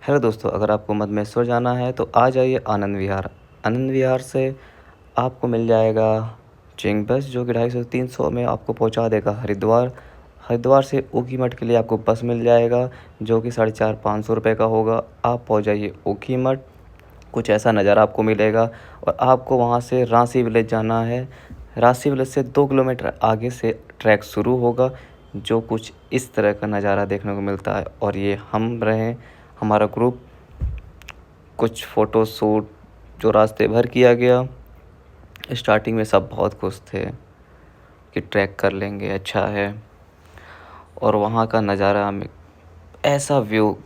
Hello दोस्तों, अगर आपको मदमैसर जाना है तो आ जाइए आनंद विहार। आनंद विहार से आपको मिल जाएगा चिंग बस, जो कि 250 से 300 में आपको पहुंचा देगा हरिद्वार। हरिद्वार से ऊखीमठ के लिए आपको बस मिल जाएगा, जो कि 450-500 रुपये का होगा। आप पहुंच जाइए ऊखीमठ। कुछ ऐसा नज़ारा आपको मिलेगा। और आपको वहां से रांसी विलेज जाना है। रांसी विलेज से 2 किलोमीटर आगे से ट्रैक शुरू होगा, जो कुछ इस तरह का नज़ारा देखने को मिलता है। और ये हम रहे, हमारा ग्रुप। कुछ फ़ोटो शूट जो रास्ते भर किया गया। स्टार्टिंग में सब बहुत खुश थे कि ट्रैक कर लेंगे, अच्छा है। और वहाँ का नज़ारा में ऐसा व्यू,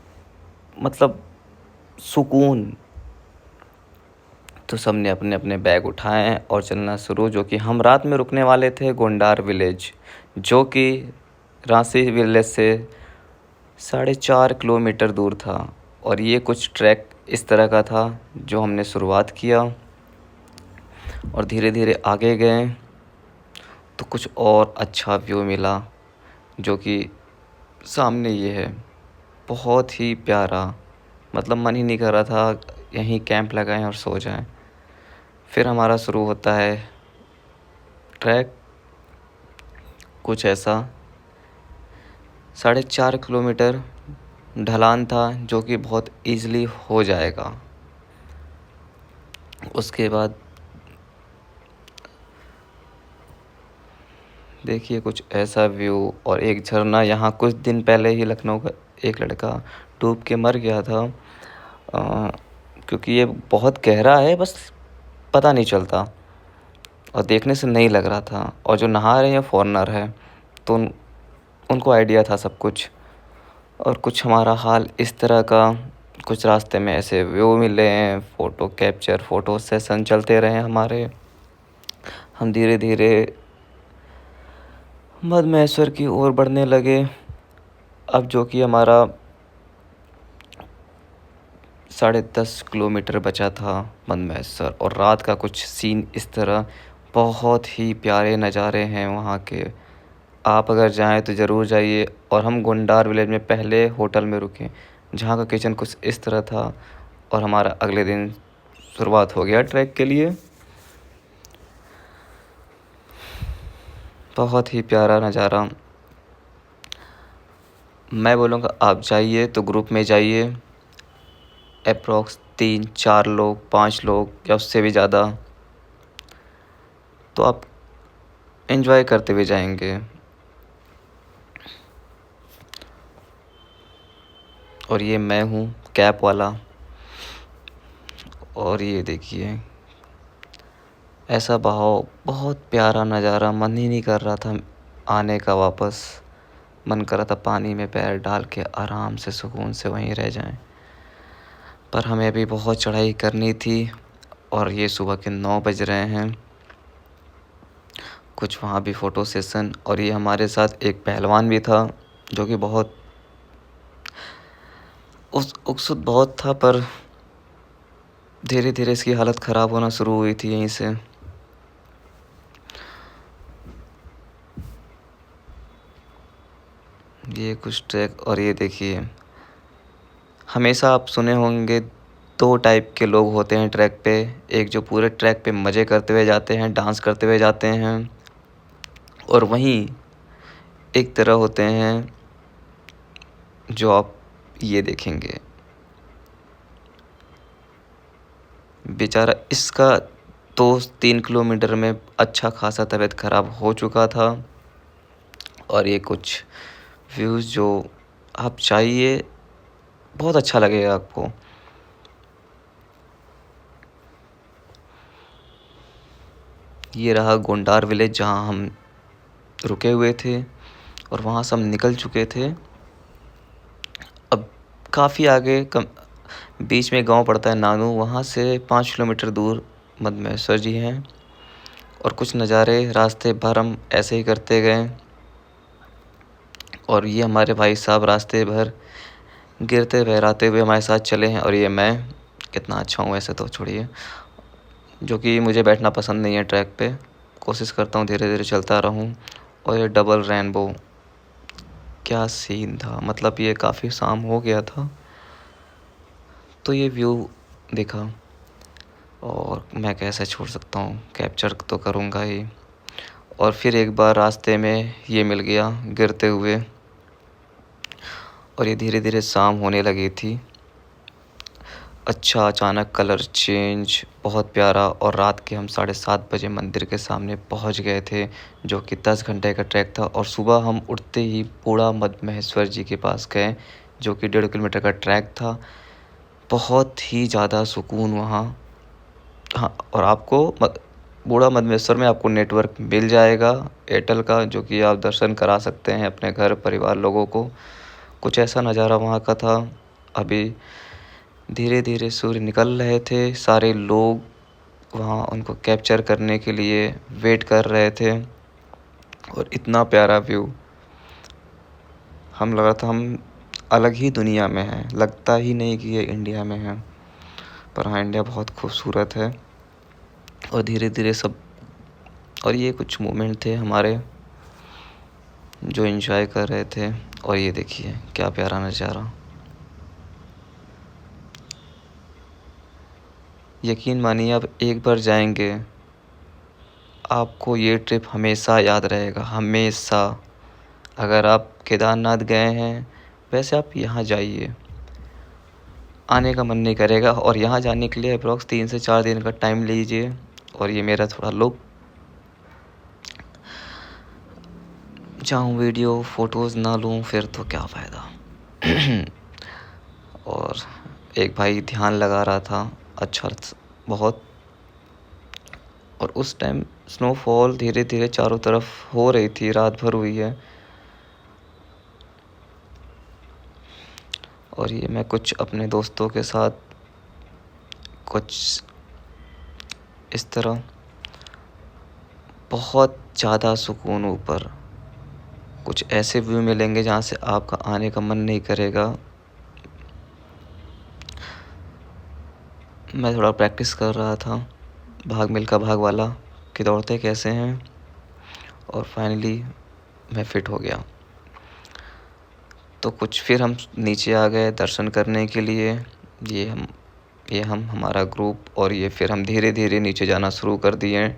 मतलब सुकून। तो सब ने अपने अपने बैग उठाए और चलना शुरू। जो कि हम रात में रुकने वाले थे गोंडार विलेज, जो कि रांसी विलेज से 4.5 किलोमीटर दूर था। और ये कुछ ट्रैक इस तरह का था जो हमने शुरुआत किया और धीरे धीरे आगे गए तो कुछ और अच्छा व्यू मिला, जो कि सामने ये है। बहुत ही प्यारा, मतलब मन ही नहीं कर रहा था यहीं कैंप लगाएं और सो जाएं। फिर हमारा शुरू होता है ट्रैक। कुछ ऐसा 4.5 किलोमीटर ढलान था, जो कि बहुत ईज़िली हो जाएगा। उसके बाद देखिए कुछ ऐसा व्यू और एक झरना। यहाँ कुछ दिन पहले ही लखनऊ का एक लड़का डूब के मर गया था, क्योंकि ये बहुत गहरा है, बस पता नहीं चलता और देखने से नहीं लग रहा था। और जो नहा रहे हैं फॉरेनर है, तो उनको आइडिया था सब कुछ। और कुछ हमारा हाल इस तरह का। कुछ रास्ते में ऐसे व्यू मिले हैं, फ़ोटो कैप्चर, फ़ोटो सेशन चलते रहे हमारे। हम धीरे धीरे मदमैसर की ओर बढ़ने लगे। अब जो कि हमारा 10.5 किलोमीटर बचा था मदमैसर। और रात का कुछ सीन इस तरह, बहुत ही प्यारे नज़ारे हैं वहाँ के। आप अगर जाएं तो ज़रूर जाइए। और हम गुंडार विलेज में पहले होटल में रुके, जहाँ का किचन कुछ इस तरह था। और हमारा अगले दिन शुरुआत हो गया ट्रैक के लिए। बहुत ही प्यारा नज़ारा। मैं बोलूँगा आप जाइए तो ग्रुप में जाइए, अप्रॉक्स 3-4 लोग, 5 लोग या उससे भी ज़्यादा, तो आप एंजॉय करते हुए जाएंगे। और ये मैं हूँ कैप वाला। और ये देखिए ऐसा बहाव, बहुत प्यारा नज़ारा। मन ही नहीं कर रहा था आने का वापस। मन कर रहा था पानी में पैर डाल के आराम से सुकून से वहीं रह जाएं। पर हमें अभी बहुत चढ़ाई करनी थी और ये सुबह के 9 बज रहे हैं। कुछ वहाँ भी फ़ोटो सेशन। और ये हमारे साथ एक पहलवान भी था, जो कि बहुत उत्सुक बहुत था। पर धीरे धीरे इसकी हालत ख़राब होना शुरू हुई थी यहीं से। ये कुछ ट्रैक। और ये देखिए, हमेशा आप सुने होंगे 2 टाइप के लोग होते हैं ट्रैक पे। एक जो पूरे ट्रैक पे मज़े करते हुए जाते हैं, डांस करते हुए जाते हैं। और वहीं एक तरह होते हैं जो आप ये देखेंगे, बेचारा इसका तो 3 किलोमीटर में अच्छा खासा तबीयत ख़राब हो चुका था। और ये कुछ व्यूज़ जो आप चाहिए, बहुत अच्छा लगेगा आपको। ये रहा गोंडार विलेज, जहाँ हम रुके हुए थे। और वहाँ से हम निकल चुके थे। अब काफ़ी आगे बीच में गांव पड़ता है नानू, वहाँ से 5 किलोमीटर दूर मदमैसर जी हैं। और कुछ नज़ारे रास्ते भर हम ऐसे ही करते गए। और ये हमारे भाई साहब रास्ते भर गिरते बहराते हुए हमारे साथ चले हैं। और ये मैं कितना अच्छा हूँ वैसे तो छोड़िए, जो कि मुझे बैठना पसंद नहीं है ट्रैक पे। कोशिश करता हूँ धीरे धीरे चलता रहूँ। और ये डबल रेनबो, क्या सीन था। मतलब ये काफ़ी शाम हो गया था तो ये व्यू देखा और मैं कैसे छोड़ सकता हूँ, कैप्चर तो करूँगा ही। और फिर एक बार रास्ते में ये मिल गया गिरते हुए, और ये धीरे धीरे शाम होने लगी थी। अच्छा अचानक कलर चेंज, बहुत प्यारा। और रात के हम 7:30 बजे मंदिर के सामने पहुंच गए थे, जो कि 10 घंटे का ट्रैक था। और सुबह हम उठते ही बूढ़ा मद्महेश्वर जी के पास गए, जो कि 1.5 किलोमीटर का ट्रैक था। बहुत ही ज़्यादा सुकून वहाँ। हाँ, और आपको बूढ़ा मद्महेश्वर में आपको नेटवर्क मिल जाएगा एयरटेल का, जो कि आप दर्शन करा सकते हैं अपने घर परिवार लोगों को। कुछ ऐसा नज़ारा वहाँ का था। अभी धीरे धीरे सूर्य निकल रहे थे, सारे लोग वहाँ उनको कैप्चर करने के लिए वेट कर रहे थे। और इतना प्यारा व्यू, हम लगा था हम अलग ही दुनिया में हैं, लगता ही नहीं कि ये इंडिया में है। पर हाँ, इंडिया बहुत खूबसूरत है। और धीरे धीरे सब, और ये कुछ मोमेंट थे हमारे जो एंजॉय कर रहे थे। और ये देखिए क्या प्यारा नज़ारा। यकीन मानिए, आप एक बार जाएंगे, आपको ये ट्रिप हमेशा याद रहेगा, हमेशा। अगर आप केदारनाथ गए हैं, वैसे आप यहाँ जाइए, आने का मन नहीं करेगा। और यहाँ जाने के लिए अप्रॉक्स 3 से 4 दिन का टाइम लीजिए। और ये मेरा थोड़ा लुक, जाऊँ वीडियो फ़ोटोज़ ना लूँ फिर तो क्या फ़ायदा। और एक भाई ध्यान लगा रहा था, अच्छा बहुत। और उस टाइम स्नोफॉल धीरे धीरे चारों तरफ हो रही थी, रात भर हुई है। और ये मैं कुछ अपने दोस्तों के साथ कुछ इस तरह, बहुत ज़्यादा सुकून ऊपर। कुछ ऐसे व्यू मिलेंगे जहाँ से आपका आने का मन नहीं करेगा। मैं थोड़ा प्रैक्टिस कर रहा था, भाग मिल्खा भाग वाला कि दौड़ते कैसे हैं। और फाइनली मैं फ़िट हो गया। तो कुछ फिर हम नीचे आ गए दर्शन करने के लिए। ये हम हमारा ग्रुप, और ये फिर हम धीरे धीरे नीचे जाना शुरू कर दिए।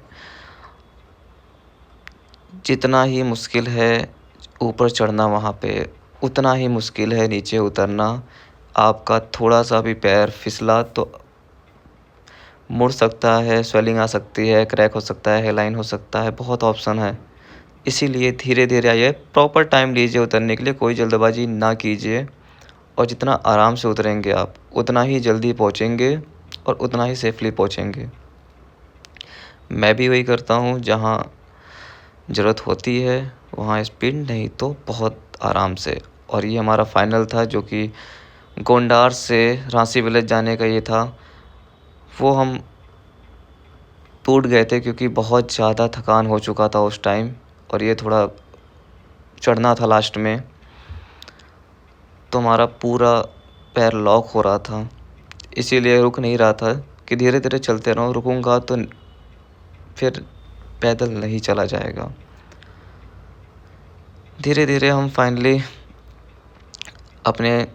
जितना ही मुश्किल है ऊपर चढ़ना वहाँ पे, उतना ही मुश्किल है नीचे उतरना। आपका थोड़ा सा भी पैर फिसला तो मुड़ सकता है, स्वेलिंग आ सकती है, क्रैक हो सकता है, हेयरलाइन हो सकता है, बहुत ऑप्शन है। इसीलिए धीरे धीरे आइए, प्रॉपर टाइम लीजिए उतरने के लिए, कोई जल्दबाजी ना कीजिए। और जितना आराम से उतरेंगे आप, उतना ही जल्दी पहुँचेंगे और उतना ही सेफली पहुँचेंगे। मैं भी वही करता हूँ, जहाँ ज़रूरत होती है वहाँ स्पीड, नहीं तो बहुत आराम से। और ये हमारा फाइनल था, जो कि गोंडार से रांसी विलेज जाने का ये था। वो हम टूट गए थे क्योंकि बहुत ज़्यादा थकान हो चुका था उस टाइम, और ये थोड़ा चढ़ना था लास्ट में, तो हमारा पूरा पैर लॉक हो रहा था। इसीलिए रुक नहीं रहा था कि धीरे धीरे चलते रहो, रुकूंगा तो फिर पैदल नहीं चला जाएगा। धीरे धीरे हम फाइनली अपने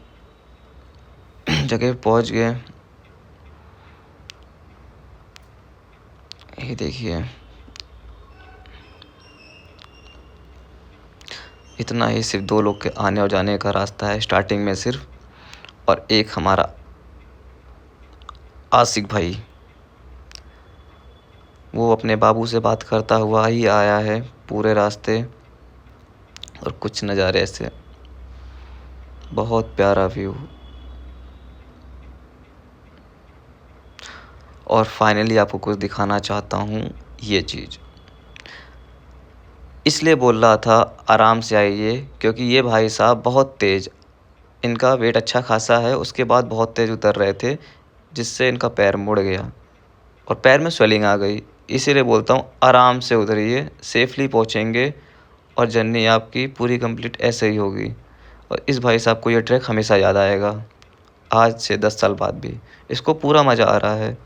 जगह पहुंच गए। ये देखिए, इतना ही सिर्फ 2 लोग के आने और जाने का रास्ता है स्टार्टिंग में सिर्फ। और एक हमारा आशिक भाई, वो अपने बाबू से बात करता हुआ ही आया है पूरे रास्ते। और कुछ नज़ारे ऐसे, बहुत प्यारा व्यू। और फाइनली आपको कुछ दिखाना चाहता हूँ, ये चीज़ इसलिए बोल रहा था आराम से आइए, क्योंकि ये भाई साहब बहुत तेज़, इनका वेट अच्छा खासा है, उसके बाद बहुत तेज़ उतर रहे थे, जिससे इनका पैर मुड़ गया और पैर में स्वेलिंग आ गई। इसीलिए बोलता हूँ आराम से उतरिए, सेफली पहुँचेंगे और जर्नी आपकी पूरी कंप्लीट ऐसे ही होगी। और इस भाई साहब को ये ट्रैक हमेशा याद आएगा, आज से 10 साल बाद भी इसको पूरा मज़ा आ रहा है।